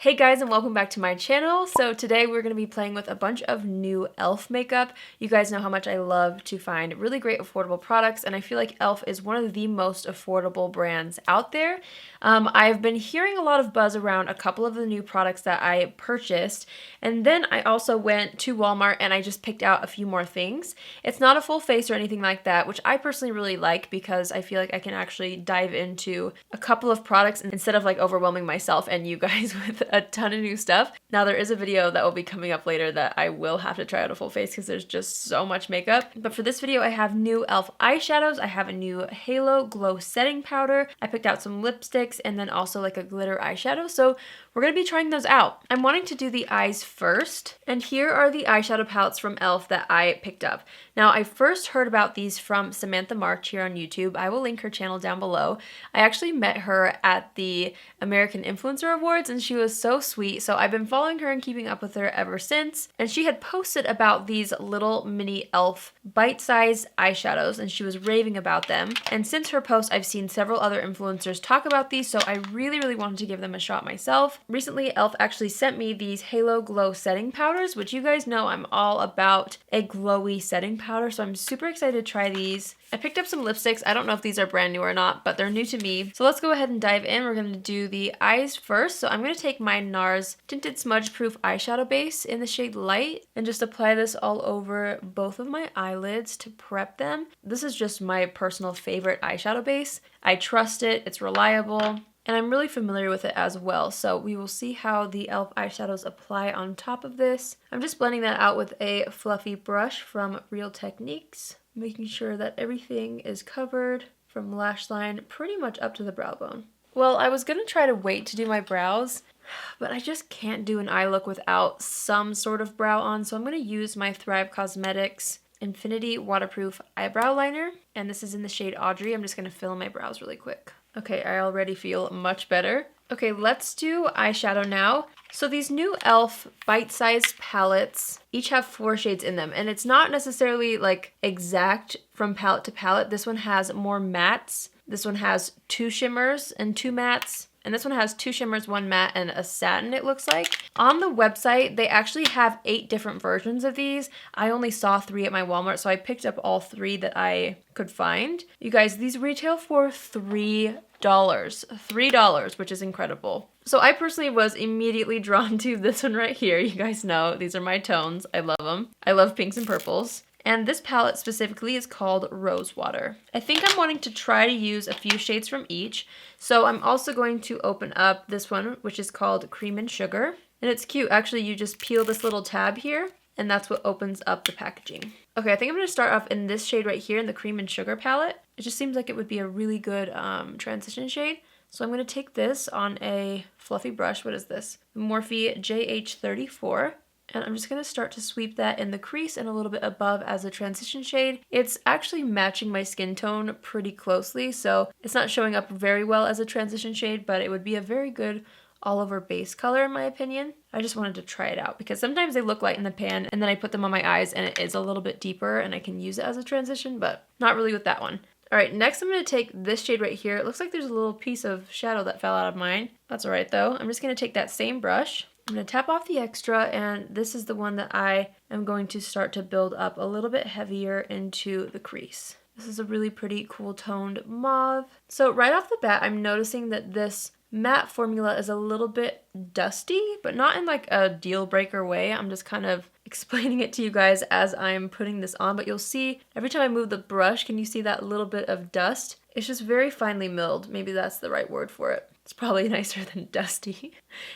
Hey guys, and welcome back to my channel. So today we're going to be playing with a bunch of new e.l.f. makeup. You guys know how much I love to find really great affordable products, and I feel like e.l.f. is one of the most affordable brands out there. I've been hearing a lot of buzz around a couple of the new products that I purchased, and then I also went to Walmart and I just picked out a few more things. It's not a full face or anything like that, which I personally really like because I feel like I can actually dive into a couple of products instead of like overwhelming myself and you guys with a ton of new stuff. Now there is a video that will be coming up later that I will have to try out a full face because there's just so much makeup. But for this video I have new e.l.f. eyeshadows, I have a new Halo Glow Setting Powder, I picked out some lipsticks, and then also like a glitter eyeshadow. So we're going to be trying those out. I'm wanting to do the eyes first, and here are the eyeshadow palettes from e.l.f. that I picked up. Now I first heard about these from Samantha here on YouTube. I will link her channel down below. I actually met her at the American Influencer Awards and she was so sweet, so I've been following her and keeping up with her ever since. And she had posted about these little mini e.l.f. bite-sized eyeshadows and she was raving about them. And since her post, I've seen several other influencers talk about these, so I really wanted to give them a shot myself. Recently, e.l.f. actually sent me these Halo Glow Setting Powders, which you guys know I'm all about a glowy setting powder, so I'm super excited to try these. I picked up some lipsticks. I don't know if these are brand new or not, but they're new to me. So let's go ahead and dive in. We're going to do the eyes first. So I'm going to take my NARS Tinted Smudge Proof Eyeshadow Base in the shade Light and just apply this all over both of my eyelids to prep them. This is just my personal favorite eyeshadow base. I trust it. It's reliable. And I'm really familiar with it as well, so we will see how the e.l.f. eyeshadows apply on top of this. I'm just blending that out with a fluffy brush from Real Techniques, making sure that everything is covered from lash line pretty much up to the brow bone. Well, I was going to try to wait to do my brows, but I just can't do an eye look without some sort of brow on, so I'm going to use my Thrive Cosmetics Infinity Waterproof Eyebrow Liner, and this is in the shade Audrey. I'm just going to fill in my brows really quick. Okay, I already feel much better. Okay, let's do eyeshadow now. So these new e.l.f. bite-sized palettes each have 4 shades in them, and it's not necessarily like exact from palette to palette. This one has more mattes. This one has 2 shimmers and 2 mattes. And this one has 2 shimmers, 1 matte, and a satin, it looks like. On the website, they actually have 8 different versions of these. I only saw 3 at my Walmart, so I picked up all 3 that I could find. You guys, these retail for $3. $3, which is incredible. So I personally was immediately drawn to this one right here. You guys know, these are my tones. I love them. I love pinks and purples. And this palette specifically is called Rose Water. I think I'm wanting to try to use a few shades from each. So I'm also going to open up this one, which is called Cream and Sugar. And it's cute. Actually, you just peel this little tab here, and that's what opens up the packaging. Okay, I think I'm going to start off in this shade right here in the Cream and Sugar palette. It just seems like it would be a really good transition shade. So I'm going to take this on a fluffy brush. What is this? Morphe JH34. And I'm just going to start to sweep that in the crease and a little bit above as a transition shade. It's actually matching my skin tone pretty closely, so it's not showing up very well as a transition shade, but it would be a very good all-over base color in my opinion. I just wanted to try it out because sometimes they look light in the pan and then I put them on my eyes and it is a little bit deeper and I can use it as a transition, but not really with that one. Alright, next I'm going to take this shade right here. It looks like there's a little piece of shadow that fell out of mine. That's alright though. I'm just going to take that same brush. I'm going to tap off the extra, and this is the one that I am going to start to build up a little bit heavier into the crease. This is a really pretty cool toned mauve. So right off the bat, I'm noticing that this matte formula is a little bit dusty, but not in like a deal breaker way. I'm just kind of explaining it to you guys as I'm putting this on, but you'll see every time I move the brush, can you see that little bit of dust? It's just very finely milled. Maybe that's the right word for it. It's probably nicer than dusty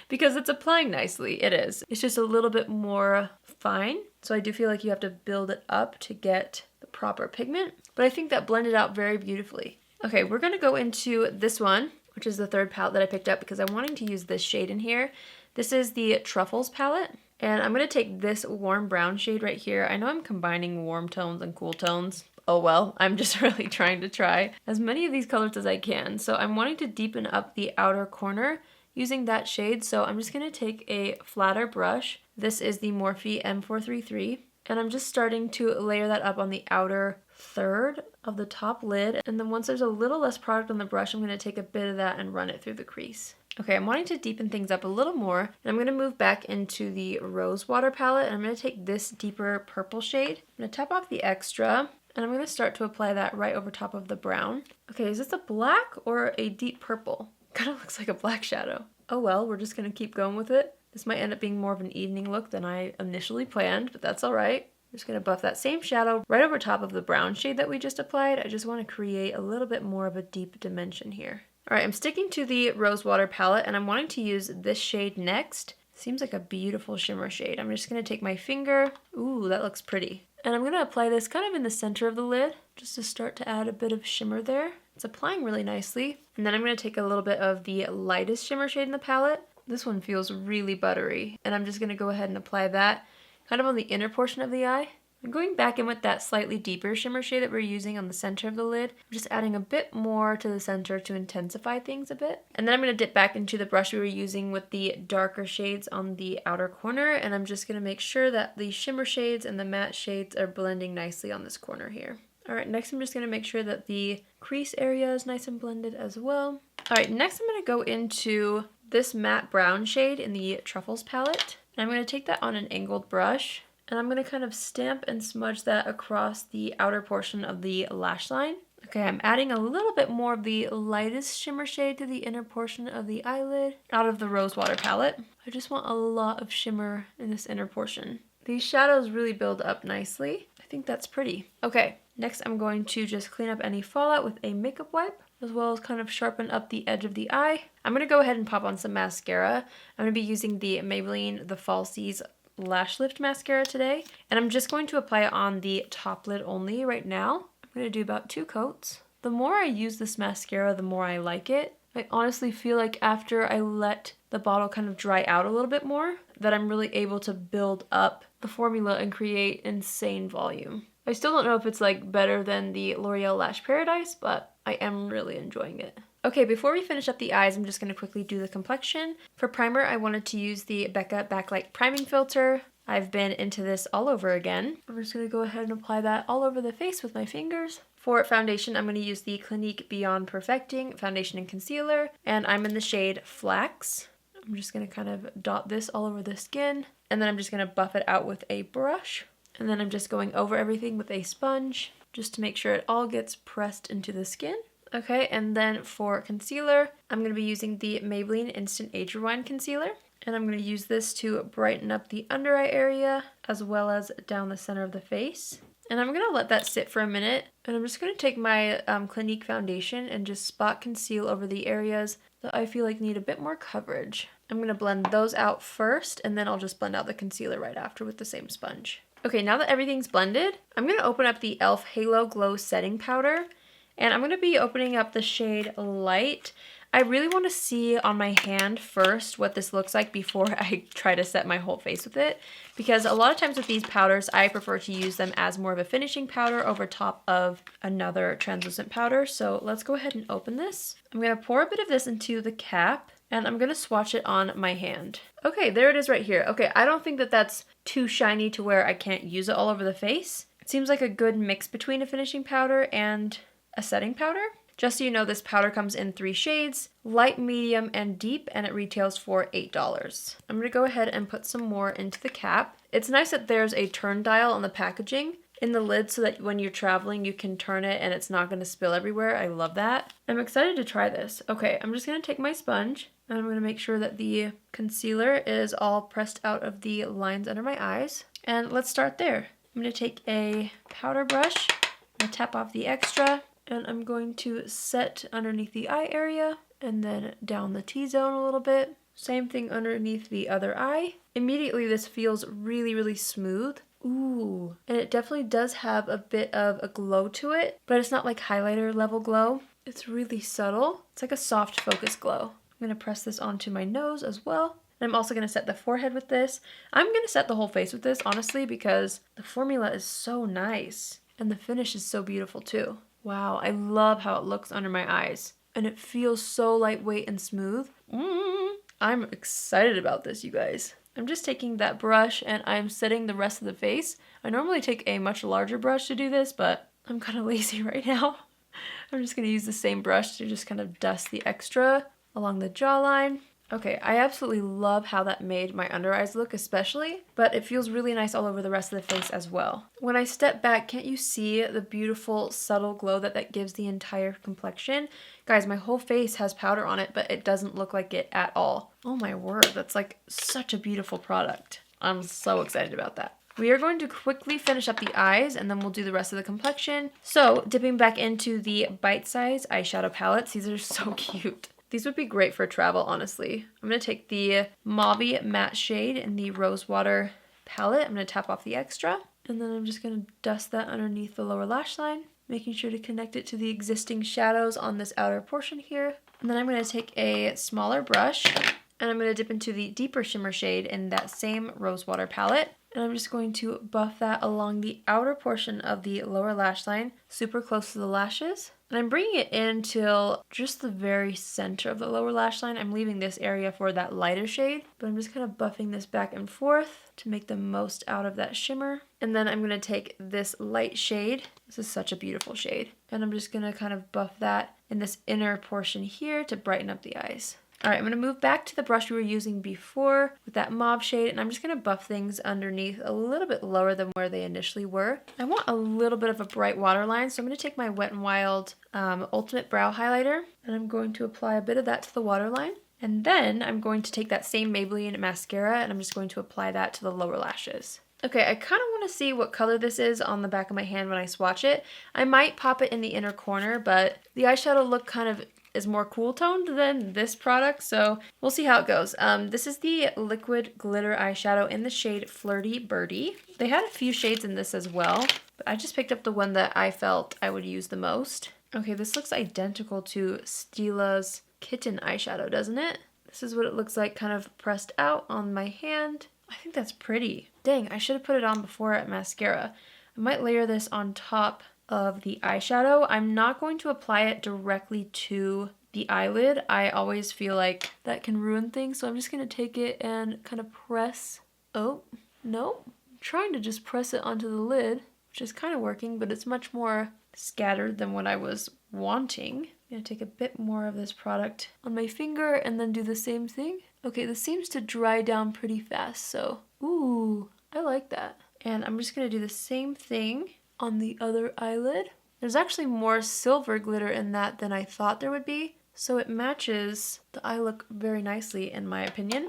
because it's applying nicely. It is. It's just a little bit more fine. So I do feel like you have to build it up to get the proper pigment, but I think that blended out very beautifully. Okay, we're going to go into this one, which is the third palette that I picked up because I'm wanting to use this shade in here. This is the Truffles Palette. And I'm going to take this warm brown shade right here. I know I'm combining warm tones and cool tones. Oh well, I'm just really trying to try as many of these colors as I can. So I'm wanting to deepen up the outer corner using that shade. So I'm just going to take a flatter brush. This is the Morphe M433. And I'm just starting to layer that up on the outer third of the top lid. And then once there's a little less product on the brush, I'm going to take a bit of that and run it through the crease. Okay, I'm wanting to deepen things up a little more, and I'm going to move back into the Rose Water palette, and I'm going to take this deeper purple shade. I'm going to tap off the extra, and I'm going to start to apply that right over top of the brown. Okay, is this a black or a deep purple? Kind of looks like a black shadow. Oh well, we're just going to keep going with it. This might end up being more of an evening look than I initially planned, but that's all right. I'm just going to buff that same shadow right over top of the brown shade that we just applied. I just want to create a little bit more of a deep dimension here. Alright, I'm sticking to the Rose Water palette and I'm wanting to use this shade next. Seems like a beautiful shimmer shade. I'm just going to take my finger. Ooh, that looks pretty. And I'm going to apply this kind of in the center of the lid just to start to add a bit of shimmer there. It's applying really nicely. And then I'm going to take a little bit of the lightest shimmer shade in the palette. This one feels really buttery. And I'm just going to go ahead and apply that kind of on the inner portion of the eye. I'm going back in with that slightly deeper shimmer shade that we're using on the center of the lid. I'm just adding a bit more to the center to intensify things a bit. And then I'm going to dip back into the brush we were using with the darker shades on the outer corner. And I'm just going to make sure that the shimmer shades and the matte shades are blending nicely on this corner here. Alright, next I'm just going to make sure that the crease area is nice and blended as well. Alright, next I'm going to go into this matte brown shade in the Truffles palette. And I'm going to take that on an angled brush. And I'm going to kind of stamp and smudge that across the outer portion of the lash line. Okay, I'm adding a little bit more of the lightest shimmer shade to the inner portion of the eyelid out of the Rose Water palette. I just want a lot of shimmer in this inner portion. These shadows really build up nicely. I think that's pretty. Okay, next I'm going to just clean up any fallout with a makeup wipe, as well as kind of sharpen up the edge of the eye. I'm going to go ahead and pop on some mascara. I'm going to be using the Maybelline, the Falsies Lash Lift Mascara today, and I'm just going to apply it on the top lid only right now. I'm going to do about 2 coats. The more I use this mascara, the more I like it. I honestly feel like after I let the bottle kind of dry out a little bit more, that I'm really able to build up the formula and create insane volume. I still don't know if it's like better than the L'Oreal Lash Paradise, but I am really enjoying it. Okay, before we finish up the eyes, I'm just going to quickly do the complexion. For primer, I wanted to use the Becca Backlight Priming Filter. I've been into this all over again. I'm just going to go ahead and apply that all over the face with my fingers. For foundation, I'm going to use the Clinique Beyond Perfecting Foundation and Concealer, and I'm in the shade Flax. I'm just going to kind of dot this all over the skin, and then I'm just going to buff it out with a brush. And then I'm just going over everything with a sponge, just to make sure it all gets pressed into the skin. Okay, and then for concealer, I'm going to be using the Maybelline Instant Age Rewind Concealer. And I'm going to use this to brighten up the under eye area, as well as down the center of the face. And I'm going to let that sit for a minute. And I'm just going to take my Clinique foundation and just spot conceal over the areas that I feel like need a bit more coverage. I'm going to blend those out first, and then I'll just blend out the concealer right after with the same sponge. Okay, now that everything's blended, I'm going to open up the e.l.f. Halo Glow Setting Powder. And I'm going to be opening up the shade Light. I really want to see on my hand first what this looks like before I try to set my whole face with it. Because a lot of times with these powders, I prefer to use them as more of a finishing powder over top of another translucent powder. So let's go ahead and open this. I'm going to pour a bit of this into the cap. And I'm going to swatch it on my hand. Okay, there it is right here. Okay, I don't think that that's too shiny to where I can't use it all over the face. It seems like a good mix between a finishing powder and a setting powder. Just so you know, this powder comes in 3 shades, light, medium, and deep, and it retails for $8. I'm going to go ahead and put some more into the cap. It's nice that there's a turn dial on the packaging in the lid so that when you're traveling you can turn it and it's not going to spill everywhere. I love that. I'm excited to try this. Okay, I'm just going to take my sponge and I'm going to make sure that the concealer is all pressed out of the lines under my eyes. And let's start there. I'm going to take a powder brush, I'm going to tap off the extra, and I'm going to set underneath the eye area and then down the T-zone a little bit. Same thing underneath the other eye. Immediately this feels really, really smooth. Ooh, and it definitely does have a bit of a glow to it, but it's not like highlighter level glow. It's really subtle. It's like a soft focus glow. I'm going to press this onto my nose as well. And I'm also going to set the forehead with this. I'm going to set the whole face with this, honestly, because the formula is so nice. And the finish is so beautiful too. Wow, I love how it looks under my eyes. And it feels so lightweight and smooth. I'm excited about this, you guys. I'm just taking that brush and I'm setting the rest of the face. I normally take a much larger brush to do this, but I'm kind of lazy right now. I'm just going to use the same brush to just kind of dust the extra along the jawline. Okay, I absolutely love how that made my under eyes look especially, but it feels really nice all over the rest of the face as well. When I step back, can't you see the beautiful subtle glow that gives the entire complexion? Guys, my whole face has powder on it, but it doesn't look like it at all. Oh my word, that's like such a beautiful product. I'm so excited about that. We are going to quickly finish up the eyes and then we'll do the rest of the complexion. So, dipping back into the Bite Size Eyeshadow Palettes. These are so cute. These would be great for travel, honestly. I'm going to take the Mauve Matte shade in the Rosewater palette. I'm going to tap off the extra. And then I'm just going to dust that underneath the lower lash line, making sure to connect it to the existing shadows on this outer portion here. And then I'm going to take a smaller brush and I'm going to dip into the deeper shimmer shade in that same Rosewater palette. And I'm just going to buff that along the outer portion of the lower lash line, super close to the lashes. And I'm bringing it in till just the very center of the lower lash line. I'm leaving this area for that lighter shade, but I'm just kind of buffing this back and forth to make the most out of that shimmer. And then I'm going to take this light shade. This is such a beautiful shade. And I'm just going to kind of buff that in this inner portion here to brighten up the eyes. Alright, I'm going to move back to the brush we were using before with that mauve shade, and I'm just going to buff things underneath a little bit lower than where they initially were. I want a little bit of a bright waterline, so I'm going to take my Wet n Wild Ultimate Brow Highlighter, and I'm going to apply a bit of that to the waterline. And then I'm going to take that same Maybelline mascara, and I'm just going to apply that to the lower lashes. Okay, I kind of want to see what color this is on the back of my hand when I swatch it. I might pop it in the inner corner, but the eyeshadow look kind of is more cool toned than this product, so we'll see how it goes. This is the liquid glitter eyeshadow in the shade Flirty Birdie. They had a few shades in this as well, but I just picked up the one that I felt I would use the most. Okay, this looks identical to Stila's Kitten eyeshadow, doesn't it? This is what it looks like kind of pressed out on my hand. I think that's pretty. Dang, I should have put it on before at mascara. I might layer this on top of the eyeshadow. I'm not going to apply it directly to the eyelid. I always feel like that can ruin things, so I'm just going to take it and kind of press. Oh, no. I'm trying to just press it onto the lid, which is kind of working, but it's much more scattered than what I was wanting. I'm going to take a bit more of this product on my finger and then do the same thing. Okay, this seems to dry down pretty fast, so ooh, I like that. And I'm just going to do the same thing on the other eyelid. There's actually more silver glitter in that than I thought there would be, so it matches the eye look very nicely in my opinion.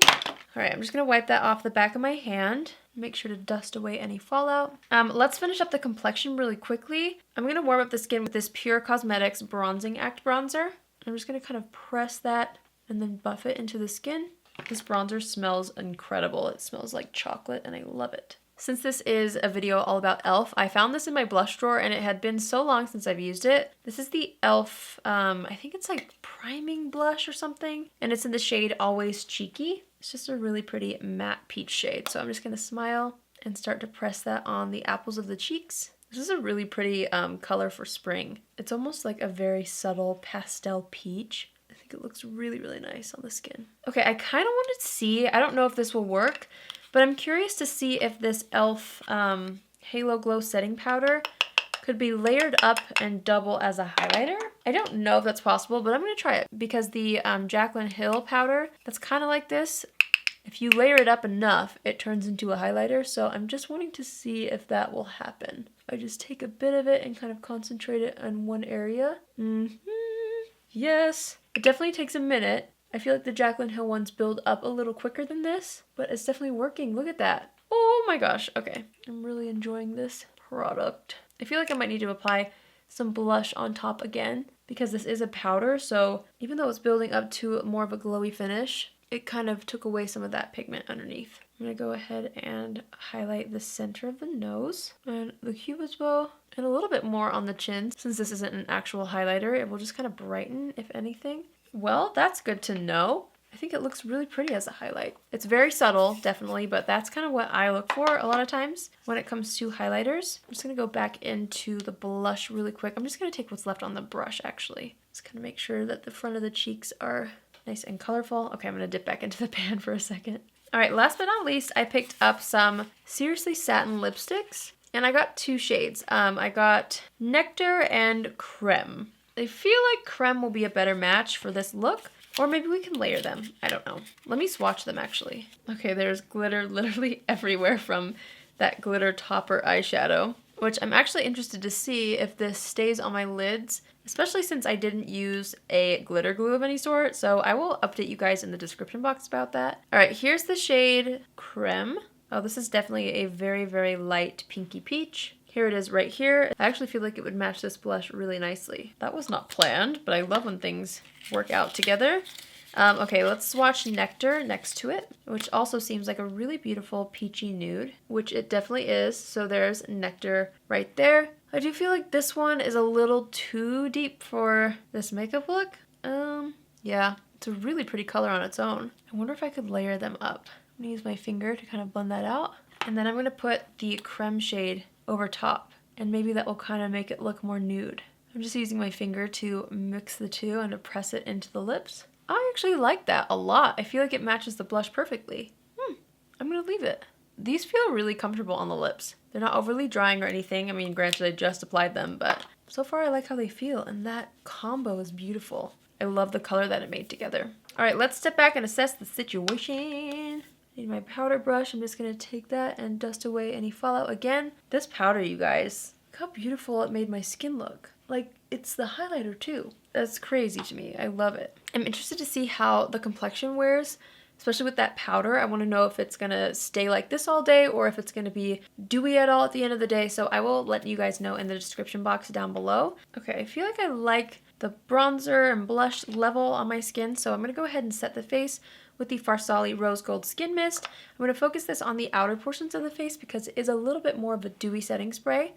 Alright, I'm just going to wipe that off the back of my hand. Make sure to dust away any fallout. Let's finish up the complexion really quickly. I'm going to warm up the skin with this Pure Cosmetics Bronzing Act bronzer. I'm just going to kind of press that and then buff it into the skin. This bronzer smells incredible. It smells like chocolate and I love it. Since this is a video all about e.l.f., I found this in my blush drawer and it had been so long since I've used it. This is the e.l.f., I think it's like priming blush or something, and it's in the shade Always Cheeky. It's just a really pretty matte peach shade, so I'm just going to smile and start to press that on the apples of the cheeks. This is a really pretty color for spring. It's almost like a very subtle pastel peach. I think it looks really, really nice on the skin. Okay, I kind of wanted to see, I don't know if this will work, but I'm curious to see if this e.l.f. Halo Glow Setting Powder could be layered up and double as a highlighter. I don't know if that's possible, but I'm going to try it because the Jaclyn Hill powder, that's kind of like this. If you layer it up enough, it turns into a highlighter, so I'm just wanting to see if that will happen. I just take a bit of it and kind of concentrate it on one area. Yes. It definitely takes a minute. I feel like the Jaclyn Hill ones build up a little quicker than this, but it's definitely working. Look at that. Oh my gosh. Okay. I'm really enjoying this product. I feel like I might need to apply some blush on top again because this is a powder, so even though it's building up to more of a glowy finish, it kind of took away some of that pigment underneath. I'm going to go ahead and highlight the center of the nose and the cupid's bow and a little bit more on the chin. Since this isn't an actual highlighter, it will just kind of brighten if anything. Well, that's good to know. I think it looks really pretty as a highlight. It's very subtle, definitely, but that's kind of what I look for a lot of times when it comes to highlighters. I'm just going to go back into the blush really quick. I'm just going to take what's left on the brush, actually. Just kind of make sure that the front of the cheeks are nice and colorful. Okay, I'm going to dip back into the pan for a second. All right, last but not least, I picked up some Seriously Satin lipsticks, and I got two shades. I got Nectar and Creme. I feel like Creme will be a better match for this look. Or maybe we can layer them. I don't know. Let me swatch them actually. Okay, there's glitter literally everywhere from that glitter topper eyeshadow, which I'm actually interested to see if this stays on my lids, especially since I didn't use a glitter glue of any sort. So I will update you guys in the description box about that. All right, here's the shade Creme. Oh, this is definitely a very, very light pinky peach. Here it is right here. I actually feel like it would match this blush really nicely. That was not planned, but I love when things work out together. Okay, let's swatch Nectar next to it, which also seems like a really beautiful peachy nude, which it definitely is. So there's Nectar right there. I do feel like this one is a little too deep for this makeup look. Yeah, it's a really pretty color on its own. I wonder if I could layer them up. I'm gonna use my finger to kind of blend that out. And then I'm gonna put the Creme shade over top, and maybe that will kind of make it look more nude. I'm just using my finger to mix the two and to press it into the lips. I actually like that a lot. I feel like it matches the blush perfectly. I'm gonna leave it. These feel really comfortable on the lips. They're not overly drying or anything. I mean, granted, I just applied them, but so far I like how they feel, and that combo is beautiful. I love the color that it made together. All right, let's step back and assess the situation. I need my powder brush. I'm just gonna take that and dust away any fallout again. This powder, you guys, look how beautiful it made my skin look. Like, it's the highlighter too. That's crazy to me. I love it. I'm interested to see how the complexion wears, especially with that powder. I want to know if it's gonna stay like this all day or if it's gonna be dewy at all at the end of the day. So I will let you guys know in the description box down below. Okay, I feel like I like the bronzer and blush level on my skin, so I'm gonna go ahead and set the face with the Falsies Rose Gold Skin Mist. I'm going to focus this on the outer portions of the face because it is a little bit more of a dewy setting spray.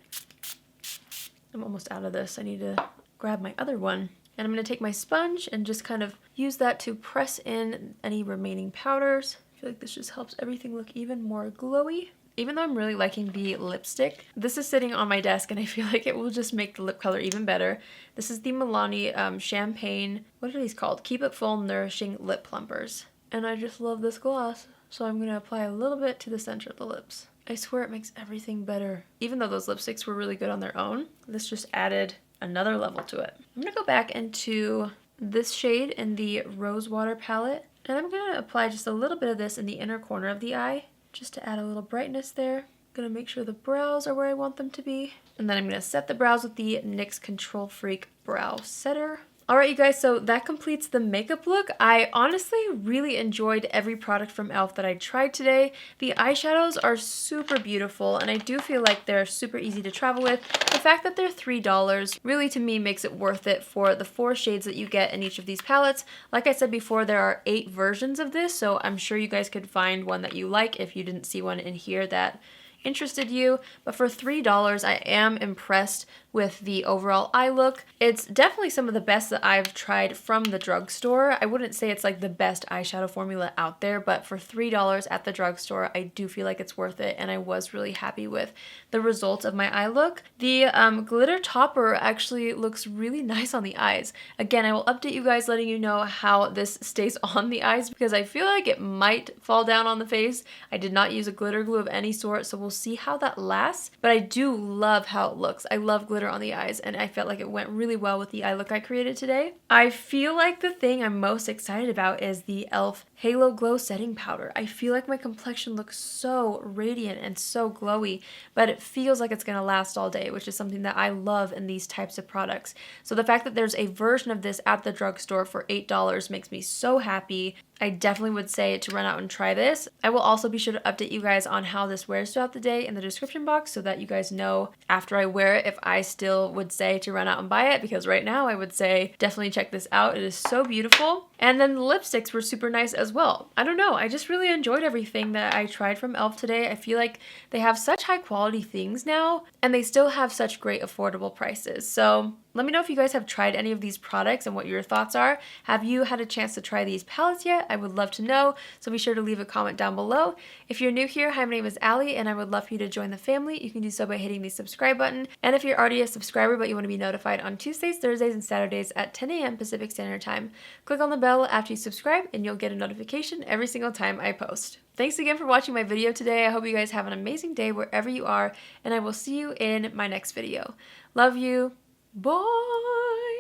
I'm almost out of this. I need to grab my other one. And I'm going to take my sponge and just kind of use that to press in any remaining powders. I feel like this just helps everything look even more glowy. Even though I'm really liking the lipstick, this is sitting on my desk and I feel like it will just make the lip color even better. This is the Milani Champagne, what are these called? Keep It Full Nourishing Lip Plumpers. And I just love this gloss, so I'm going to apply a little bit to the center of the lips. I swear it makes everything better. Even though those lipsticks were really good on their own, this just added another level to it. I'm going to go back into this shade in the Rose Water palette, and I'm going to apply just a little bit of this in the inner corner of the eye, just to add a little brightness there. I'm going to make sure the brows are where I want them to be. And then I'm going to set the brows with the NYX Control Freak Brow Setter. Alright you guys, so that completes the makeup look. I honestly really enjoyed every product from e.l.f. that I tried today. The eyeshadows are super beautiful and I do feel like they're super easy to travel with. The fact that they're $3 really to me makes it worth it for the 4 shades that you get in each of these palettes. Like I said before, there are 8 versions of this, so I'm sure you guys could find one that you like if you didn't see one in here that interested you. But for $3, I am impressed with the overall eye look. It's definitely some of the best that I've tried from the drugstore. I wouldn't say it's like the best eyeshadow formula out there, but for $3 at the drugstore, I do feel like it's worth it, and I was really happy with the results of my eye look. The glitter topper actually looks really nice on the eyes. Again, I will update you guys letting you know how this stays on the eyes because I feel like it might fall down on the face. I did not use a glitter glue of any sort, so we'll see how that lasts, but I do love how it looks. I love glitter on the eyes, and I felt like it went really well with the eye look I created today. I feel like the thing I'm most excited about is the e.l.f. Halo Glow Setting Powder. I feel like my complexion looks so radiant and so glowy, but it feels like it's gonna last all day, which is something that I love in these types of products. So the fact that there's a version of this at the drugstore for $8 makes me so happy. I definitely would say to run out and try this. I will also be sure to update you guys on how this wears throughout the day in the description box so that you guys know after I wear it if I still would say to run out and buy it, because right now I would say definitely check this out. It is so beautiful. And then the lipsticks were super nice as well. I don't know, I just really enjoyed everything that I tried from e.l.f. today. I feel like they have such high quality things now and they still have such great affordable prices. So let me know if you guys have tried any of these products and what your thoughts are. Have you had a chance to try these palettes yet? I would love to know, so be sure to leave a comment down below. If you're new here, hi, my name is Allie, and I would love for you to join the family. You can do so by hitting the subscribe button. And if you're already a subscriber but you want to be notified on Tuesdays, Thursdays, and Saturdays at 10 a.m. Pacific Standard Time, click on the bell after you subscribe and you'll get a notification every single time I post. Thanks again for watching my video today. I hope you guys have an amazing day wherever you are, and I will see you in my next video. Love you. Bye!